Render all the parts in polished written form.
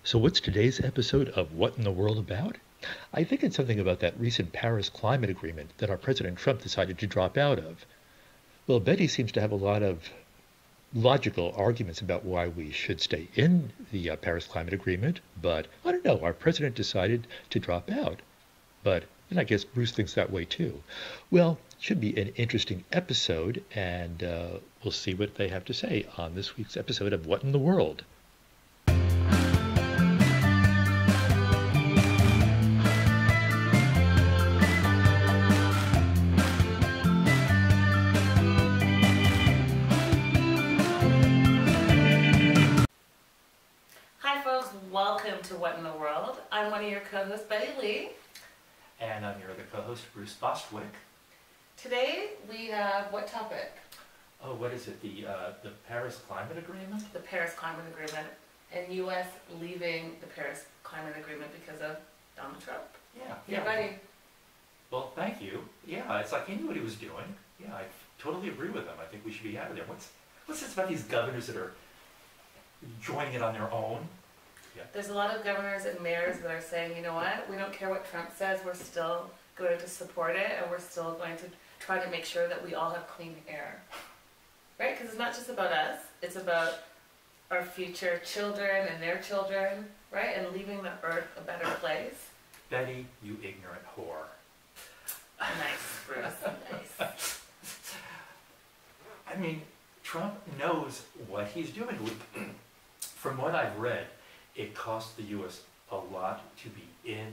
So, what's today's episode of What in the World about? I think it's something about that recent Paris climate agreement that our President Trump decided to drop out of. Well, Betty seems to have a lot of logical arguments about why we should stay in the Paris climate agreement, but I don't know, our president decided to drop out. But and I guess Bruce thinks that way too. Well, it should be an interesting episode, and we'll see what they have to say on this week's episode of What in the World. Hi folks, welcome to What in the World. I'm one of your co-hosts, Betty Lee. And I'm your other co-host, Bruce Bostwick. Today we have what topic? Oh, what is it? The Paris Climate Agreement? The Paris Climate Agreement and U.S. leaving the Paris Climate Agreement because of Donald Trump. Yeah. Buddy. Well, thank you. Yeah, it's like he knew what he was doing. Yeah, I totally agree with him. I think we should be out of there. What's this about these governors that are joining it on their own? Yeah. There's a lot of governors and mayors that are saying, you know what, we don't care what Trump says, we're still going to support it and we're still going to try to make sure that we all have clean air. Right? Because it's not just about us, it's about our future children and their children, right? And leaving the earth a better place. Betty, you ignorant whore. Nice, Bruce, nice. I mean, Trump knows what he's doing. From what I've read, it costs the U.S. a lot to be in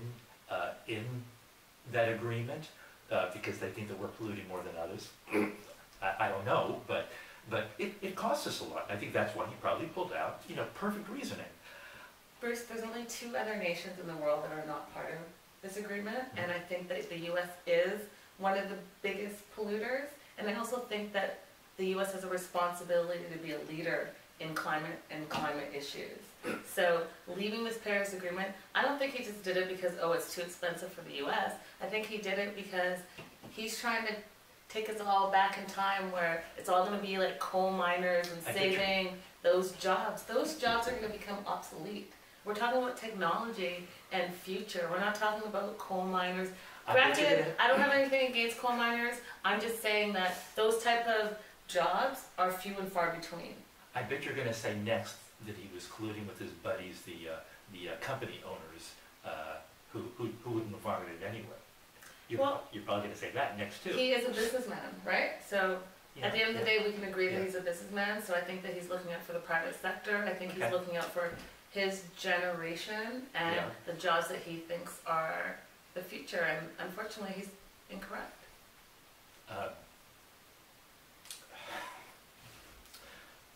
that agreement because they think that we're polluting more than others. I don't know, but it costs us a lot. I think that's why he probably pulled out. You know, perfect reasoning. Bruce, there's only 2 other nations in the world that are not part of this agreement, and I think that the U.S. is one of the biggest polluters, and I also think that the U.S. has a responsibility to be a leader in climate and climate issues. So leaving this Paris Agreement, I don't think he just did it because, oh, it's too expensive for the U.S. I think he did it because he's trying to take us all back in time where it's all going to be like coal miners and saving those jobs. Those jobs are going to become obsolete. We're talking about technology and future. We're not talking about coal miners. Granted, I don't have anything against coal miners. I'm just saying that those type of jobs are few and far between. I bet you're going to say next that he was colluding with his buddies, the company owners, who wouldn't have wanted it anyway. You're probably going to say that next too. He is a businessman, right? So Yeah, at the end of the day, we can agree that Yeah. he's a businessman. So I think that he's looking out for the private sector. I think he's looking out for his generation and the jobs that he thinks are the future. And unfortunately, he's incorrect.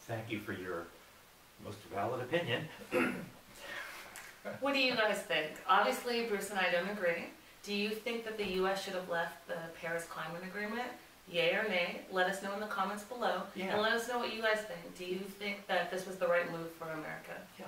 Thank you for your most valid opinion. What do you guys think? Obviously, Bruce and I don't agree. Do you think that the U.S. should have left the Paris Climate Agreement? Yay or nay? Let us know in the comments below. Yeah. And let us know what you guys think. Do you think that this was the right move for America? Yeah.